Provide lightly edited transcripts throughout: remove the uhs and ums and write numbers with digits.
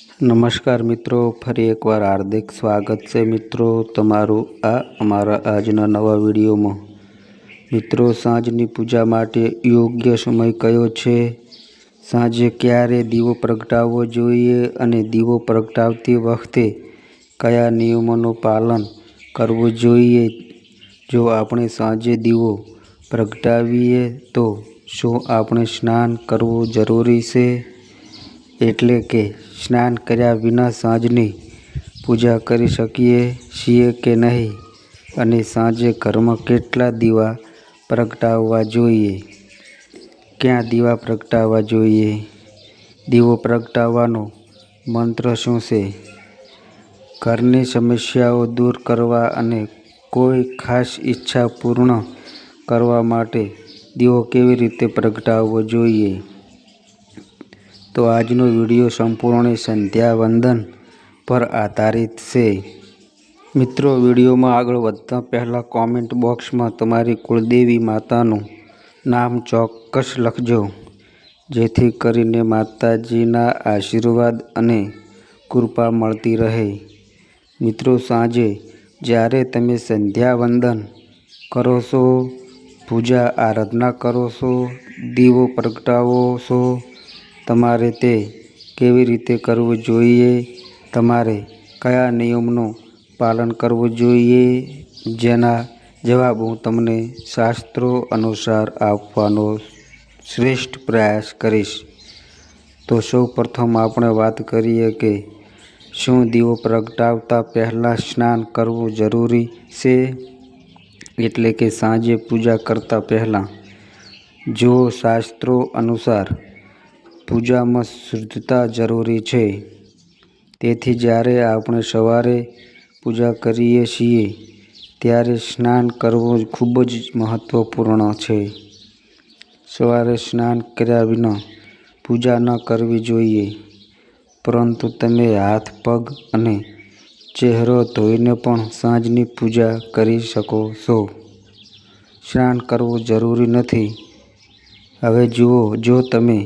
નમસ્કાર મિત્રો, ફરી એકવાર હાર્દિક સ્વાગત છે મિત્રો તમારું અમારા આજના નવા વિડીયોમાં। મિત્રો, સાંજની પૂજા માટે યોગ્ય સમય કયો છે? સાંજે ક્યારે દીવો પ્રગટાવવો જોઈએ અને દીવો પ્રગટાવતી વખતે કયા નિયમોનું પાલન કરવું જોઈએ? જો આપણે સાંજે દીવો પ્રગટાવીએ તો શું આપણે સ્નાન કરવું જરૂરી છે? એટલે કે સ્નાન કર્યા વિના સાંજની પૂજા કરી શકીએ છીએ કે નહીં? અને સાંજે ઘરમાં કેટલા દીવા પ્રગટાવવા જોઈએ? ક્યાં દીવા પ્રગટાવવા જોઈએ? દીવો પ્રગટાવવાનો મંત્ર શું છે? ઘરની સમસ્યાઓ દૂર કરવા અને કોઈ ખાસ ઈચ્છા પૂર્ણ કરવા માટે દીવો કેવી રીતે પ્રગટાવવો જોઈએ? તો આજનો વિડીયો સંપૂર્ણ સંધ્યા વંદન પર આધારિત છે। મિત્રો, વિડીયોમાં આગળ વધતા પહેલાં કોમેન્ટ બોક્સમાં તમારી કુળદેવી માતાનું નામ ચોક્કસ લખજો, જેથી કરીને માતાજીના આશીર્વાદ અને કૃપા મળતી રહે। મિત્રો, સાંજે જ્યારે તમે સંધ્યા વંદન કરો છો, પૂજા આરાધના કરો છો, દીવો પ્રગટાવો છો, તમારે તે કેવી રીતે કરવું જોઈએ? તમારે કયા નિયમનું પાલન કરવું જોઈએ? જેના જવાબ હું તમને શાસ્ત્રો અનુસાર આપવાનો શ્રેષ્ઠ પ્રયાસ કરીશ। તો સૌ પ્રથમ આપણે વાત કરીએ કે શું દીવો પ્રગટાવતા પહેલાં સ્નાન કરવું જરૂરી છે? એટલે કે સાંજે પૂજા કરતાં પહેલાં। જો શાસ્ત્રો અનુસાર પૂજામાં શુદ્ધતા જરૂરી છે, તેથી જ્યારે આપણે સવારે પૂજા કરીએ છીએ ત્યારે સ્નાન કરવું ખૂબ જ મહત્વપૂર્ણ છે। સવારે સ્નાન કર્યા વિના પૂજા ન કરવી જોઈએ, પરંતુ તમે હાથ, પગ અને ચહેરો ધોઈને પણ સાંજની પૂજા કરી શકો છો। સ્નાન કરવું જરૂરી નથી। હવે જુઓ, જો તમે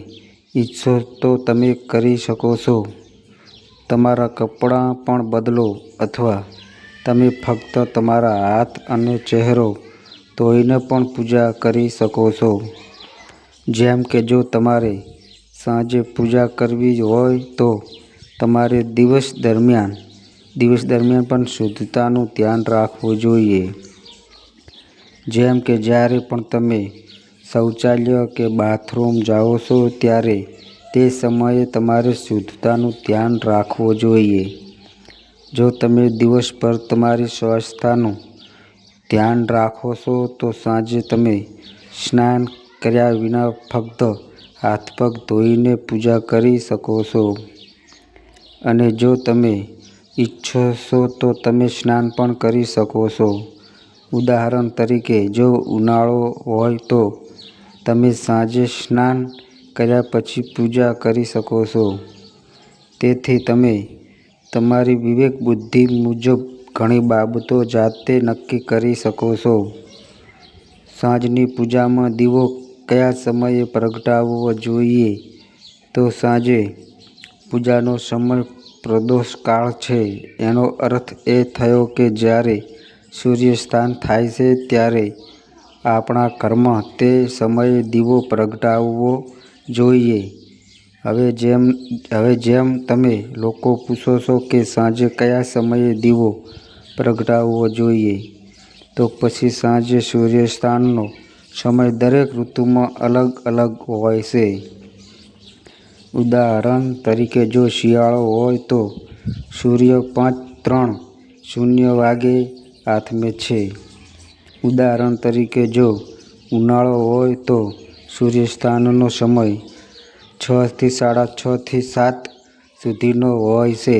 ઈચ્છો તો તમે કરી શકો છો। તમારા કપડાં પણ બદલો અથવા તમે ફક્ત તમારા હાથ અને ચહેરો ધોઈને પણ પૂજા કરી શકો છો। જેમ કે જો તમારે સાંજે પૂજા કરવી હોય તો તમારે દિવસ દરમિયાન પણ શુદ્ધતાનું ધ્યાન રાખવું જોઈએ। જેમ કે જ્યારે પણ તમે શૌચાલય કે બાથરૂમ જાઓ છો ત્યારે તે સમયે તમારે શુદ્ધતાનું ધ્યાન રાખવું જોઈએ। જો તમે દિવસભર તમારી સ્વચ્છતાનું ધ્યાન રાખો છો તો સાંજે તમે સ્નાન કર્યા વિના ફક્ત હાથ પગ ધોઈને પૂજા કરી શકો છો। અને જો તમે ઈચ્છો છો તો તમે સ્નાન પણ કરી શકો છો। ઉદાહરણ તરીકે, જો ઉનાળો હોય તો તમે સાંજે સ્નાન કર્યા પછી પૂજા કરી શકો છો। તેથી તમે તમારી વિવેક બુદ્ધિ મુજબ ઘણી બાબતો જાતે નક્કી કરી શકો છો। સાંજની પૂજામાં દીવો કયા સમયે પ્રગટાવવો જોઈએ? તો સાંજે પૂજાનો સમય પ્રદોષ કાળ છે। એનો અર્થ એ થયો કે જ્યારે સૂર્યાસ્ત થાય છે ત્યારે આપણા ઘરમાં તે સમયે દીવો પ્રગટાવવો જોઈએ। હવે જેમ તમે લોકો પૂછો છો કે સાંજે કયા સમયે દીવો પ્રગટાવવો જોઈએ, તો પછી સાંજે સૂર્યાસ્તનો સમય દરેક ઋતુમાં અલગ અલગ હોય છે। ઉદાહરણ તરીકે, જો શિયાળો હોય તો સૂર્ય 5:03 વાગે આથમે છે। ઉદાહરણ તરીકે, જો ઉનાળો હોય તો સૂર્યાસ્તનો સમય 6 થી 6:30 થી 7 સુધીનો હોય છે।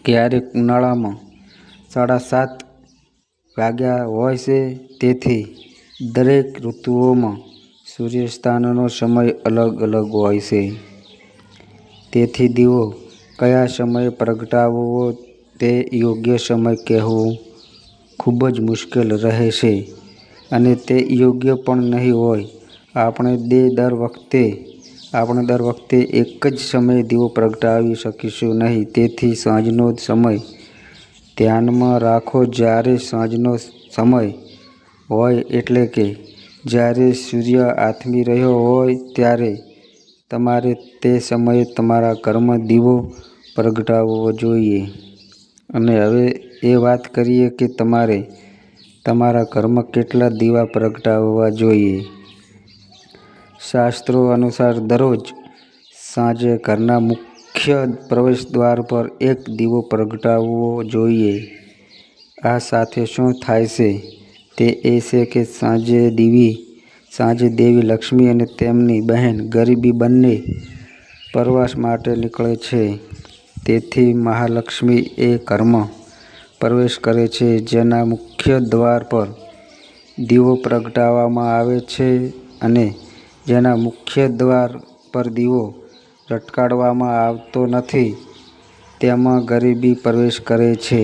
ક્યારેક ઉનાળામાં 7:30 વાગ્યા હોય છે। તેથી દરેક ઋતુઓમાં સૂર્યાસ્તનો સમય અલગ અલગ હોય છે। તેથી દીવો કયા સમયે પ્રગટાવવો તે યોગ્ય સમય કહેવું ખૂબ જ મુશ્કેલ રહેશે અને તે યોગ્ય પણ નહીં હોય। આપણે દર વખતે આપણે દર વખતે એક જ સમયે દીવો પ્રગટાવી શકીશું નહીં. તેથી સાંજનો સમય ધ્યાનમાં રાખો. જ્યારે સાંજનો સમય હોય એટલે કે જ્યારે સૂર્ય આથમી રહ્યો હોય ત્યારે તમારે તે સમયે તમારા ઘરમાં દીવો પ્રગટાવવો જોઈએ. અને હવે એ વાત કરીએ કે તમારે તમારા ઘરમાં કેટલા દીવા પ્રગટાવવા જોઈએ. શાસ્ત્રો અનુસાર દરરોજ સાંજે ઘરના મુખ્ય પ્રવેશદ્વાર પર એક દીવો પ્રગટાવવો જોઈએ. આ સાથે શું થાય છે તે એ છે કે સાંજે દેવી લક્ષ્મી અને તેમની બહેન ગરીબી બંને પ્રવાસ માટે નીકળે છે. તેથી મહાલક્ષ્મી એ ઘરમાં પ્રવેશ કરે છે. જેના મુખ્ય દ્વાર પર દીવો પ્રગટાવવામાં આવે છે અને જેના મુખ્ય દ્વાર પર દીવો લટકાવવામાં આવતો નથી તેમાં ગરીબી પ્રવેશ કરે છે.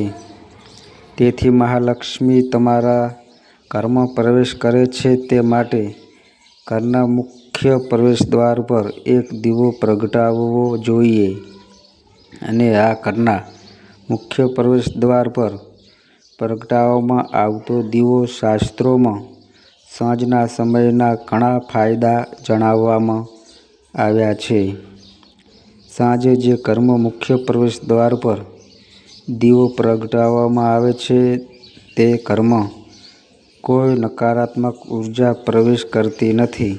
તેથી મહાલક્ષ્મી તમારા ઘરમાં પ્રવેશ કરે છે તે માટે ઘરના મુખ્ય પ્રવેશદ્વાર પર એક દીવો પ્રગટાવવો જોઈએ. અને આ ઘરના મુખ્ય પ્રવેશદ્વાર પર પ્રગટાવવામાં આવતો દીવો શાસ્ત્રોમાં સાંજના સમયના ઘણા ફાયદા જણાવવામાં આવ્યા છે. સાંજે જે ઘરમાં મુખ્ય પ્રવેશદ્વાર પર દીવો પ્રગટાવવામાં આવે છે તે ઘરમાં કોઈ નકારાત્મક ઉર્જા પ્રવેશ કરતી નથી.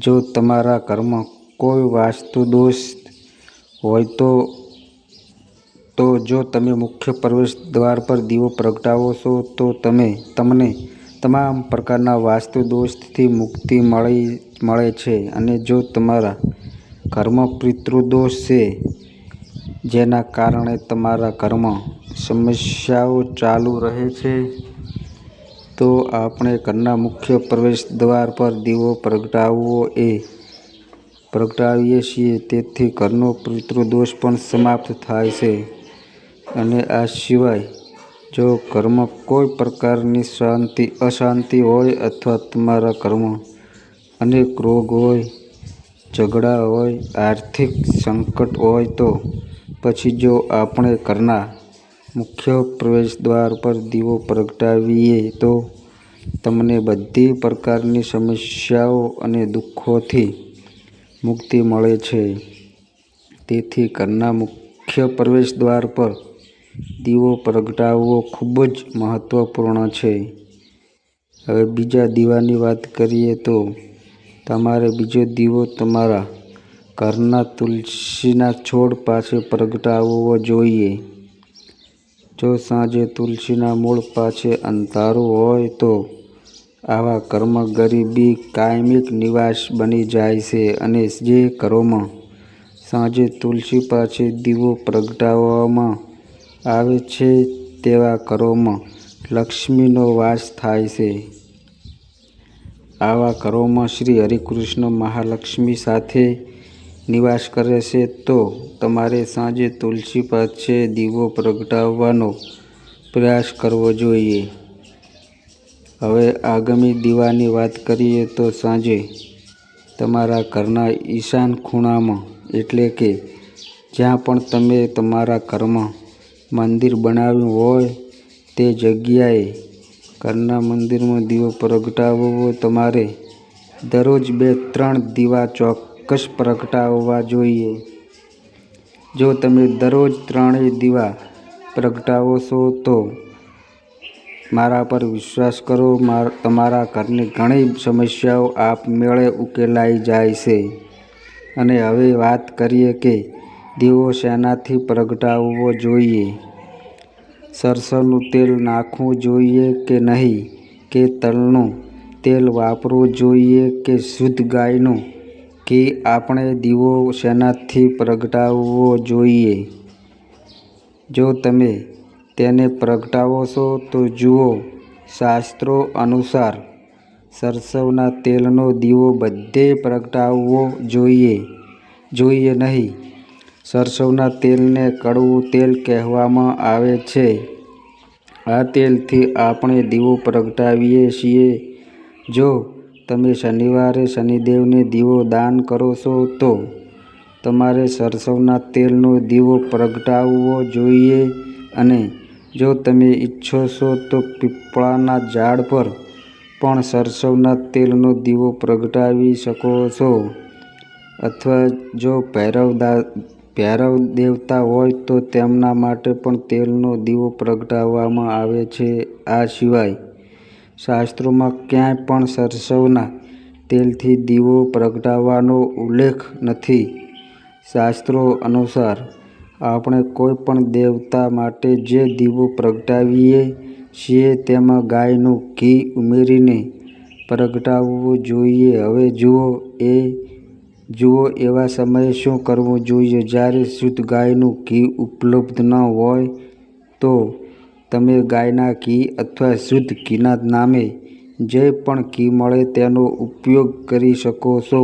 જો તમારા ઘરમાં કોઈ વાસ્તુ દોષ હોય તો જો તમે મુખ્ય પ્રવેશદ્વાર પર દીવો પ્રગટાવો છો તો તમને તમામ પ્રકારના વાસ્તુ દોષથી મુક્તિ મળે છે. અને જો તમારા ઘરમાં પિતૃદોષ છે જેના કારણે તમારા ઘરમાં સમસ્યાઓ ચાલુ રહે છે તો આપણે ઘરના મુખ્ય પ્રવેશદ્વાર પર દીવો પ્રગટાવીએ છીએ. તેથી ઘરનો પિતૃદોષ પણ સમાપ્ત થાય છે. અને આ સિવાય જો ઘરમાં કોઈ પ્રકારની અશાંતિ હોય અથવા તમારા ઘરમાં અનેક રોગ હોય, ઝઘડા હોય, આર્થિક સંકટ હોય તો પછી જો આપણે ઘરના મુખ્ય પ્રવેશદ્વાર પર દીવો પ્રગટાવીએ તો તમને બધી પ્રકારની સમસ્યાઓ અને દુઃખોથી મુક્તિ મળે છે. તેથી ઘરના મુખ્ય પ્રવેશદ્વાર પર દીવો પ્રગટાવવો ખૂબ જ મહત્વપૂર્ણ છે. હવે બીજા દીવાની વાત કરીએ તો તમારે બીજો દીવો તમારા ઘરના તુલસીના છોડ પાસે પ્રગટાવવો જોઈએ. જો સાંજે તુલસીના મૂળ પાસે અંધારું હોય તો આવા ઘરમાં ગરીબી કાયમિક નિવાસ બની જાય છે. અને જે ઘરોમાં સાંજે તુલસી પાસે દીવો પ્રગટાવવામાં આવે છે તેવા ઘરોમાં લક્ષ્મીનો વાસ થાય છે. આવા ઘરોમાં શ્રી હરિકૃષ્ણ મહાલક્ષ્મી સાથે નિવાસ કરે છે. તો તમારે સાંજે તુલસી પાસે દીવો પ્રગટાવવાનો પ્રયાસ કરવો જોઈએ. હવે આગામી દીવાની વાત કરીએ તો સાંજે તમારા ઘરના ઈશાન ખૂણામાં એટલે કે જ્યાં પણ તમે તમારા ઘરમાં મંદિર બનાવ્યું હોય તે જગ્યાએ ઘરના મંદિરમાં દીવો પ્રગટાવવો. તમારે દરરોજ 2-3 દીવા ચોક્કસ પ્રગટાવવા જોઈએ. જો તમે દરરોજ 3 દીવા પ્રગટાવો છો તો મારા પર વિશ્વાસ કરો, તમારા ઘરની ઘણી સમસ્યાઓ આપમેળે ઉકેલાઈ જાય છે. અને હવે વાત કરીએ કે દીવો શેનાથી પ્રગટાવવો જોઈએ. સરસવનું તેલ નાખવું જોઈએ કે નહીં, કે તલનું તેલ વાપરવું જોઈએ કે શુદ્ધ ગાયનું ઘી. આપણે દીવો શેનાથી પ્રગટાવવો જોઈએ. જો તમે તેને પ્રગટાવો છો તો જુઓ, શાસ્ત્રો અનુસાર સરસવના તેલનો દીવો બધે પ્રગટાવવો જોઈએ નહીં. સરસવના તેલને કડવું તેલ કહેવામાં આવે છે. આ તેલથી આપણે દીવો પ્રગટાવીએ છીએ. જો તમે શનિવારે શનિદેવને દીવો દાન કરો છો તો તમારે સરસવના તેલનો દીવો પ્રગટાવવો જોઈએ અને જો તમે ઈચ્છો છો તો પીપળાના ઝાડ પર પણ સરસવના તેલનો દીવો પ્રગટાવી શકો છો અથવા જો ભૈરવ દેવતા હોય તો તેમના માટે પણ તેલનો દીવો પ્રગટાવવામાં આવે છે. આ સિવાય શાસ્ત્રોમાં ક્યાંય પણ સરસવના તેલથી દીવો પ્રગટાવવાનો ઉલ્લેખ નથી. શાસ્ત્રો અનુસાર આપણે કોઈ પણ દેવતા માટે જે દીવો પ્રગટાવીએ છીએ તેમાં ગાયનું ઘી ઉમેરીને પ્રગટાવવું જોઈએ. હવે જુઓ એવા સમયે શું કરવું જોઈએ. જ્યારે શુદ્ધ ગાયનું ઘી ઉપલબ્ધ ન હોય તો તમે ગાયના ઘી અથવા શુદ્ધ ઘીના નામે જે પણ ઘી મળે તેનો ઉપયોગ કરી શકો છો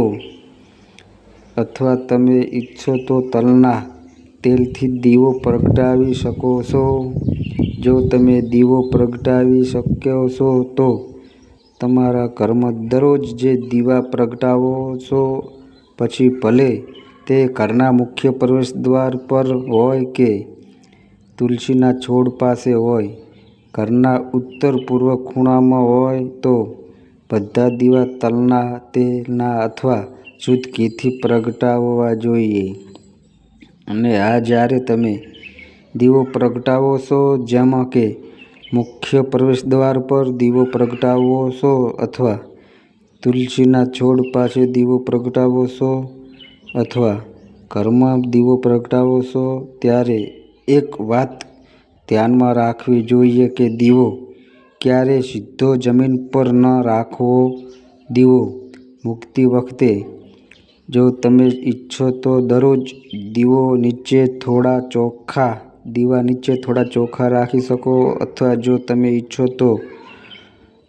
અથવા તમે ઈચ્છો તો તલના તેલથી દીવો પ્રગટાવી શકો છો. જો તમે દીવો પ્રગટાવી શકો છો તો તમારા ઘરમાં દરરોજ જે દીવા પ્રગટાવો છો પછી ભલે તે ઘરના મુખ્ય પ્રવેશદ્વાર પર હોય કે તુલસીના છોડ પાસે હોય, ઘરના ઉત્તર પૂર્વ ખૂણામાં હોય તો બધા દીવા તલના તેલના અથવા શુદ્ધ ઘીથી પ્રગટાવવા જોઈએ. અને જ્યારે તમે દીવો પ્રગટાવો છો જેમ કે મુખ્ય પ્રવેશદ્વાર પર દીવો પ્રગટાવો છો અથવા તુલસીના છોડ પાસે દીવો પ્રગટાવો છો અથવા ઘરમાં દીવો પ્રગટાવો છો ત્યારે એક વાત ધ્યાનમાં રાખવી જોઈએ કે દીવો ક્યારેય સીધો જમીન પર ન રાખવો. દીવો મૂકતી વખતે જો તમે ઈચ્છો તો દરરોજ દીવા નીચે થોડા ચોખા રાખી શકો અથવા જો તમે ઈચ્છો તો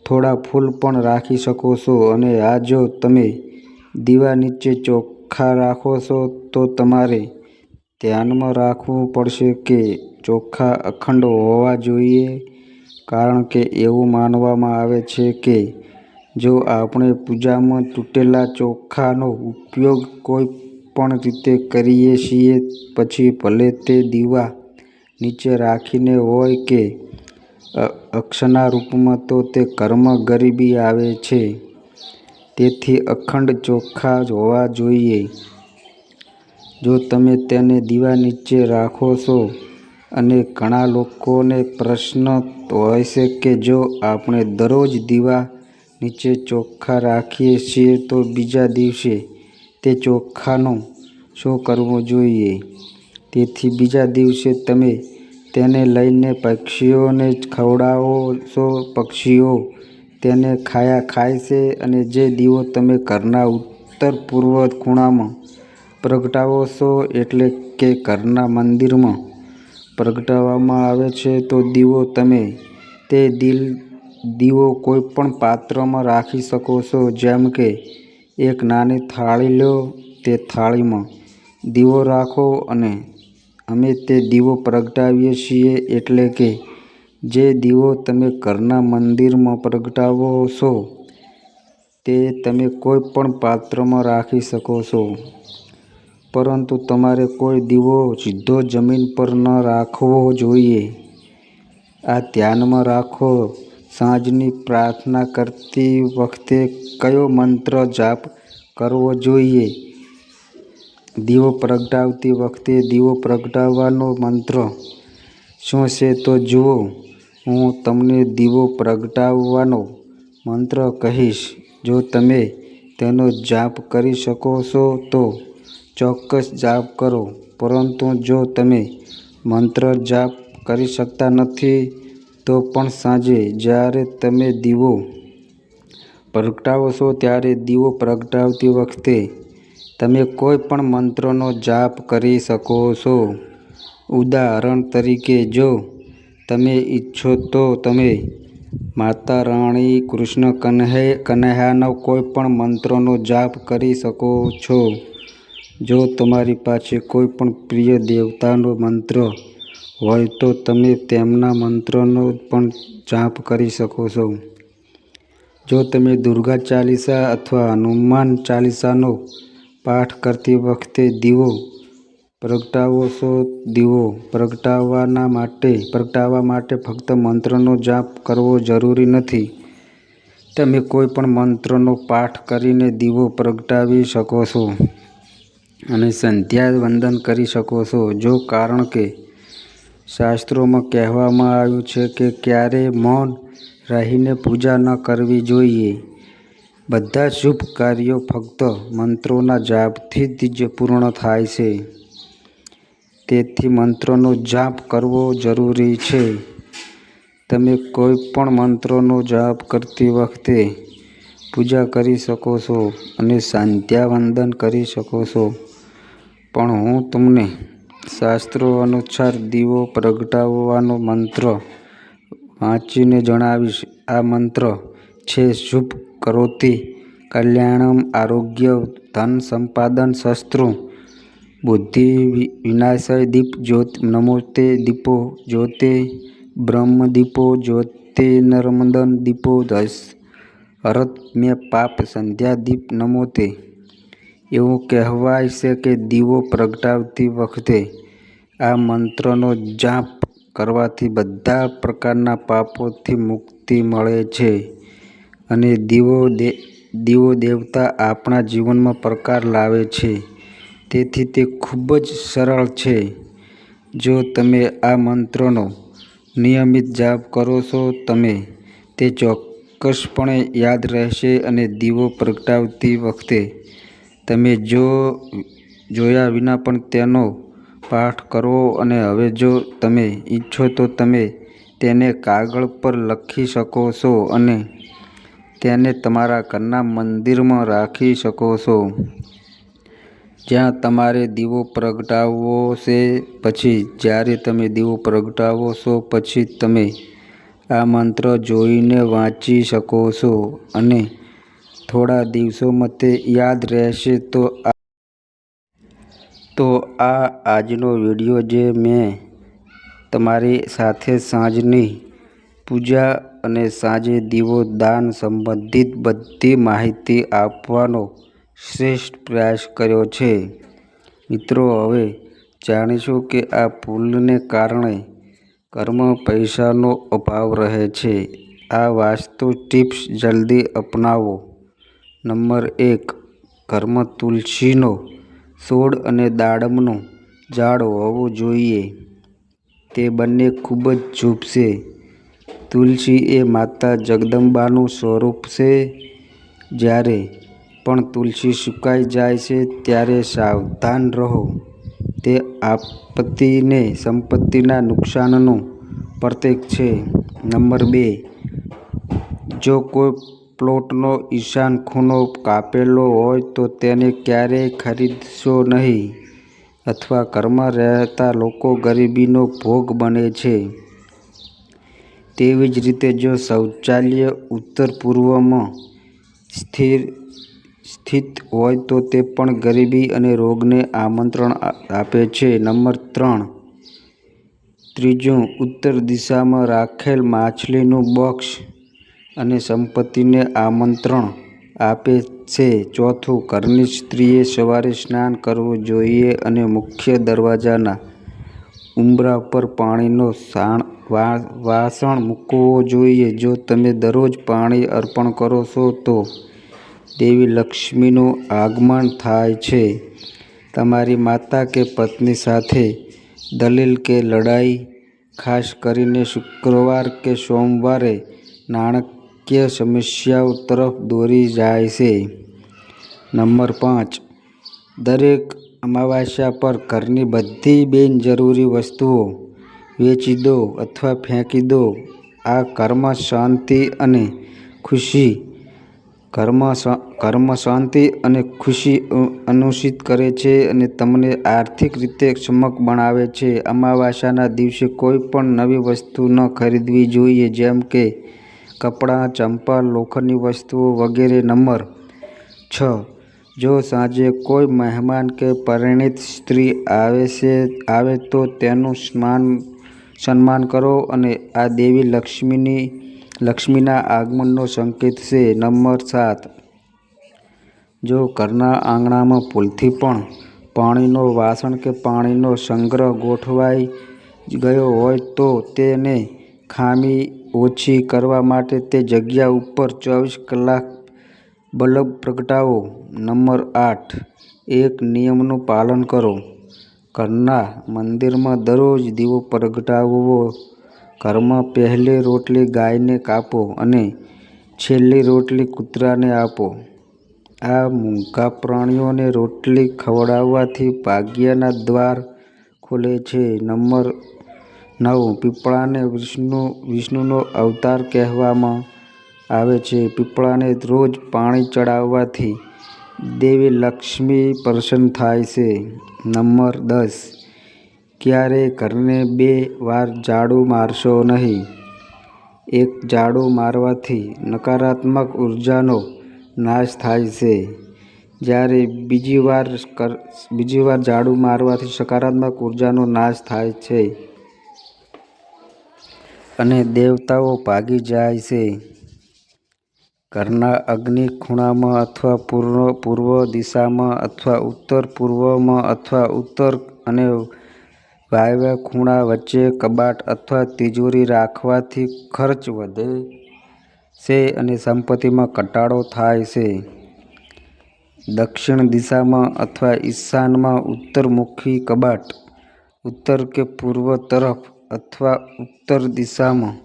થોડા ફૂલ પણ રાખી શકો છો. અને જો તમે દીવા નીચે ચોખા રાખો છો તો તમારે ધ્યાનમાં રાખવું પડશે કે ચોખા અખંડ હોવા જોઈએ, કારણ કે એવું માનવામાં આવે છે કે જો આપણે પૂજામાં તૂટેલા ચોખાનો ઉપયોગ કોઈ પણ રીતે કરીએ છીએ પછી ભલે તે દીવા નીચે રાખીને હોય કે અક્ષના રૂપમાં તો તે ઘરમાં ગરીબી આવે છે. તેથી અખંડ ચોખા જ હોવા જોઈએ. જો તમે તેને દીવા નીચે રાખો છો અને ઘણા લોકોને પ્રશ્ન હોય છે કે જો આપણે દરરોજ દીવા નીચે ચોખા રાખીએ છીએ તો બીજા દિવસે તે ચોખાનું શું કરવું જોઈએ. તેથી બીજા દિવસે તમે તેને લઈને પક્ષીઓને ખવડાવો છો. પક્ષીઓ તેને ખાય છે અને જે દીવો તમે ઘરના ઉત્તર પૂર્વ ખૂણામાં પ્રગટાવો છો એટલે કે ઘરના મંદિરમાં પ્રગટાવવામાં આવે છે તો તમે તે દીવો કોઈ પણ પાત્રમાં રાખી શકો છો. જેમ કે એક નાની થાળી લો, તે થાળીમાં દીવો રાખો અને અમે તે દીવો પ્રગટાવીએ છીએ એટલે કે જે દીવો તમે ઘરના મંદિરમાં પ્રગટાવો છો તે તમે કોઈ પણ પાત્રમાં રાખી શકો છો. પરંતુ તમારે કોઈ દીવો સીધો જમીન પર ન રાખવો જોઈએ. આ ધ્યાનમાં રાખો. સાંજની પ્રાર્થના કરતી વખતે કયો મંત્ર જાપ કરવો જોઈએ. દીવો પ્રગટાવતી વખતે દીવો પ્રગટાવવાનો મંત્ર શું છે તો જુઓ, હું તમને દીવો પ્રગટાવવાનો મંત્ર કહીશ. જો તમે તેનો જાપ કરી શકો છો તો ચોક્કસ જાપ કરો, પરંતુ જો તમે મંત્ર જાપ કરી શકતા નથી તો પણ સાંજે જ્યારે તમે દીવો પ્રગટાવો છો ત્યારે દીવો પ્રગટાવતી વખતે તમે કોઈ પણ મંત્રનો જાપ કરી શકો છો. ઉદાહરણ તરીકે જો તમે ઈચ્છો તો તમે માતા રાણી, કૃષ્ણ કન્હૈયાના કોઈ પણ મંત્રનો જાપ કરી શકો છો. જો તમારી પાસે કોઈ પણ પ્રિય દેવતાનો મંત્ર હોય તો તમે તેમના મંત્રનો પણ જાપ કરી શકો છો. જો તમે દુર્ગા ચાલીસા અથવા હનુમાન ચાલીસાનો પાઠ કરતી વખતે દીવો પ્રગટાવો છો, દીવો પ્રગટાવવા માટે ફક્ત મંત્રનો જાપ કરવો જરૂરી નથી. તમે કોઈ પણ મંત્રનો પાઠ કરીને દીવો પ્રગટાવી શકો છો અને સંધ્યા વંદન કરી શકો છો. જો કારણ કે શાસ્ત્રોમાં કહેવામાં આવ્યું છે કે ક્યારેય મૌન રહીને પૂજા ન કરવી જોઈએ. બધા શુભ કાર્યો ફક્ત મંત્રોના જાપથી જ પૂર્ણ થાય છે. તેથી મંત્રનો જાપ કરવો જરૂરી છે. તમે કોઈ પણ મંત્રનો જાપ કરતી વખતે પૂજા કરી શકો છો અને સંધ્યા વંદન કરી શકો છો. પણ હું તમને શાસ્ત્રો અનુસાર દીવો પ્રગટાવવાનો મંત્ર વાંચીને જણાવીશ. આ મંત્ર છે શુભ કરોતિ કલ્યાણમ, આરોગ્ય, ધન સંપાદન, શસ્ત્રુ બુદ્ધિ વિનાશાય દીપ જ્યોત નમોતે દીપો જ્યોતે બ્રહ્મ દીપો જ્યોતે નર્મદન દીપો દસ હરત મેં પાપ સંધ્યા દીપ નમોતે. એવું કહેવાય છે કે દીવો પ્રગટાવતી વખતે આ મંત્રનો જાપ કરવાથી બધા પ્રકારના પાપોથી મુક્તિ મળે છે અને દીવો દેવતા આપણા જીવનમાં પ્રકાશ લાવે છે. તેથી તે ખૂબ જ સરળ છે. જો તમે આ મંત્રનો નિયમિત જાપ કરો છો, તમે તે ચોક્કસપણે યાદ રહેશે અને દીવો પ્રગટાવતી વખતે તમે જોયા વિના પણ તેનો પાઠ કરવો. અને હવે જો તમે ઈચ્છો તો તમે તેને કાગળ પર લખી શકો છો અને તેને તમારા ઘરના મંદિરમાં રાખી શકો છો જ્યાં તમારે દીવો પ્રગટાવવો છે. પછી જ્યારે તમે દીવો પ્રગટાવો છો પછી તમે આ મંત્ર જોઈને વાંચી શકો છો અને થોડા દિવસોમાં તે યાદ રહેશે. તો આ આજનો વિડીયો જે મેં તમારી સાથે સાંજની પૂજા અને સાંજે દીવો દાન સંબંધિત બધી માહિતી આપવાનો શ્રેષ્ઠ પ્રયાસ કર્યો છે. મિત્રો, હવે જાણીશું કે આ ભૂલને કારણે ઘરમાં પૈસાનો અભાવ રહે છે. આ વાસ્તુ ટિપ્સ જલ્દી અપનાવો. નંબર 1, ઘરમાં તુલસીનો છોડ અને દાડમનું ઝાડ હોવું જોઈએ. તે બંને ખૂબ જ શુભ છે. તુલસી એ માતા જગદંબાનું સ્વરૂપ છે. જ્યારે પણ તુલસી સુકાઈ જાય છે ત્યારે સાવધાન રહો. તે આપત્તિ સંપત્તિના નુકસાનનું પ્રતીક છે. નંબર 2, જો કોઈ પ્લોટનો ઈશાન ખૂણો કાપેલો હોય તો તેને ક્યારેય ખરીદશો નહીં અથવા ઘરમાં રહેતા લોકો ગરીબીનો ભોગ બને છે. તેવી જ રીતે જો શૌચાલય ઉત્તર-પૂર્વમાં સ્થિત હોય તો તે પણ ગરીબી અને રોગને આમંત્રણ આપે છે. નંબર 3, ત્રીજું, ઉત્તર દિશામાં રાખેલ માછલીનું બોક્સ અને સંપત્તિને આમંત્રણ આપે છે. ચોથું, ઘરની સ્ત્રીએ સવારે સ્નાન કરવું જોઈએ અને મુખ્ય દરવાજાના ઉંબરા પર પાણીનો વાસણ મૂકવો જોઈએ. જો તમે દરરોજ પાણી અર્પણ કરો છો તો દેવી લક્ષ્મીનું આગમન થાય છે. તમારી માતા કે પત્ની સાથે દલીલ કે લડાઈ ખાસ કરીને શુક્રવાર કે સોમવારે નાણાકીય સમસ્યાઓ તરફ દોરી જાય છે. નંબર 5, દરેક અમાવસ્યા પર ઘરની બધી બિનજરૂરી વસ્તુઓ વેચી દો અથવા ફેંકી દો. આ ઘરમાં શાંતિ અને ખુશી સુનિશ્ચિત કરે છે અને તમને આર્થિક રીતે સક્ષમ બનાવે છે. અમાવસ્યાના દિવસે કોઈ પણ નવી વસ્તુ ન ખરીદવી જોઈએ, જેમ કે કપડાં, ચંપલ, લોખંડની વસ્તુઓ વગેરે. નંબર 6, જો સાંજે કોઈ મહેમાન કે પરિણીત સ્ત્રી આવે તો તેનું સન્માન કરો અને આ દેવી લક્ષ્મીની લક્ષ્મીના આગમનનો સંકેત છે. નંબર 7, જો ઘરના આંગણામાં ભૂલથી પણ પાણીનો વાસણ કે પાણીનો સંગ્રહ ગોઠવાઈ ગયો હોય તો તેને ખામી ઓછી કરવા માટે તે જગ્યા ઉપર 24 કલાક બલ્બ પ્રગટાવો. નંબર 8, એક નિયમનું પાલન કરો. ઘરના મંદિરમાં દરરોજ દીવો પ્રગટાવવો. ઘરમાં પહેલી રોટલી ગાયને કાપો અને છેલ્લી રોટલી કૂતરાને આપો. આ મૂંગા પ્રાણીઓને રોટલી ખવડાવવાથી ભાગ્યના દ્વાર ખુલે છે. નંબર 9, પીપળાને વિષ્ણુનો અવતાર કહેવામાં આવે છે. પીપળાને રોજ પાણી ચડાવવાથી દેવી લક્ષ્મી પ્રસન્ન થાય છે. નંબર 10, ક્યારેય ઘરને 2 વાર ઝાડુ મારશો નહીં. એક ઝાડુ મારવાથી નકારાત્મક ઉર્જાનો નાશ થાય છે, જ્યારે બીજી વાર ઝાડુ મારવાથી સકારાત્મક ઉર્જાનો નાશ થાય છે અને દેવતાઓ ભાગી જાય છે. ઘરના અગ્નિ ખૂણામાં અથવા પૂર્વ દિશામાં અથવા ઉત્તર પૂર્વમાં અથવા ઉત્તર અને વાયવ્ય ખૂણા વચ્ચે કબાટ અથવા તિજોરી રાખવાથી ખર્ચ વધે છે અને સંપત્તિમાં ઘટાડો થાય છે. દક્ષિણ દિશામાં અથવા ઈશાનમાં ઉત્તરમુખી કબાટ, ઉત્તર કે પૂર્વ તરફ અથવા ઉત્તર દિશામાં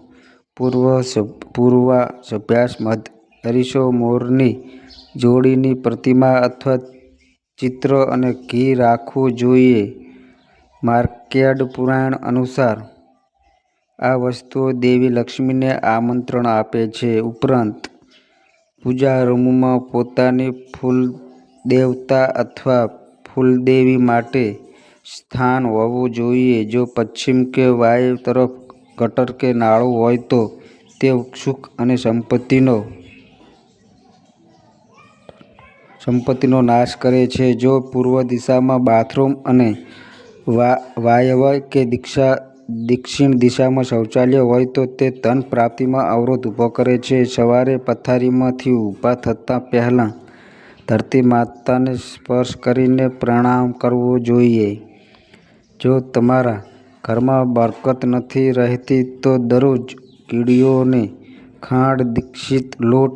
પૂર્વાભાસ મધ્ય અરીસો, મોરની જોડીની પ્રતિમા અથવા ચિત્ર અને ઘી રાખવું જોઈએ. માર્કંડેય પુરાણ અનુસાર આ વસ્તુઓ દેવી લક્ષ્મીને આમંત્રણ આપે છે. ઉપરાંત, પૂજા રૂમમાં પોતાની ફૂલદેવતા અથવા ફૂલદેવી માટે સ્થાન હોવું જોઈએ. જો પશ્ચિમ કે વાયવ્ય તરફ ગટર કે નાળું હોય તો તે સુખ અને સંપત્તિનો નાશ કરે છે. જો પૂર્વ દિશામાં બાથરૂમ અને વાયવ્ય કે દક્ષિણ દિશામાં શૌચાલય હોય તો તે ધન પ્રાપ્તિમાં અવરોધ ઊભો કરે છે. સવારે પથારીમાંથી ઊભા થતાં પહેલાં ધરતી માતાને સ્પર્શ કરીને પ્રણામ કરવો જોઈએ. જો તમારા ઘરમાં બરકત નથી રહેતી તો દરરોજ કીડીઓને ખાંડ મિશ્રિત લોટ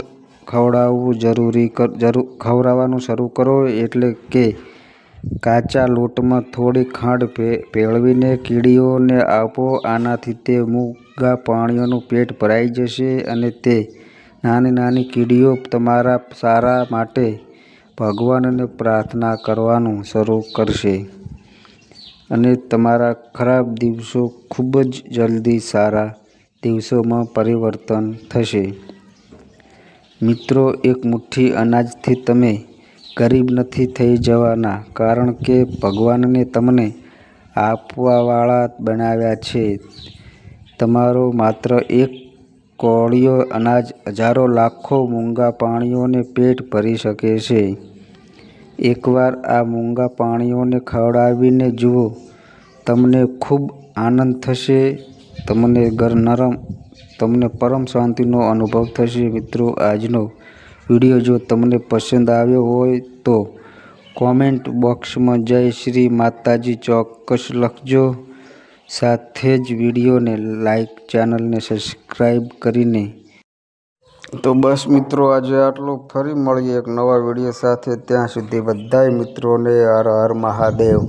ખવડાવવાનું શરૂ કરો. એટલે કે કાચા લોટમાં થોડી ખાંડ ભેળવીને કીડીઓને આપો. આનાથી તે મૂંગા પ્રાણીઓનું પેટ ભરાઈ જશે અને તે નાની નાની કીડીઓ તમારા સારા માટે ભગવાનને પ્રાર્થના કરવાનું શરૂ કરશે અને તમારા ખરાબ દિવસો ખૂબ જ જલ્દી સારા દિવસોમાં પરિવર્તન થશે. મિત્રો, એક મુઠ્ઠી અનાજથી તમે ગરીબ નથી થઈ જવાના, કારણ કે ભગવાને તમને આપવાવાળા બનાવ્યા છે. તમારો માત્ર એક કોળિયો અનાજ હજારો લાખો મૂંગા પ્રાણીઓનું પેટ ભરી શકે છે. એકવાર આ મૂંગા પ્રાણીઓને ખવડાવીને જુઓ, તમને ખૂબ આનંદ થશે. તમને પરમ શાંતિનો અનુભવ થશે. મિત્રો, આજનો વિડીયો જો તમને પસંદ આવ્યો હોય તો કોમેન્ટ બોક્સમાં જય શ્રી માતાજી ચોક્કસ લખજો. સાથે જ વિડીયોને લાઈક, ચેનલને સબસ્ક્રાઈબ કરીને. તો બસ મિત્રો, આજે આટલું. ફરી મળીએ એક નવા વિડીયો સાથે. ત્યાં સુધી બધાય મિત્રોને હર હર મહાદેવ.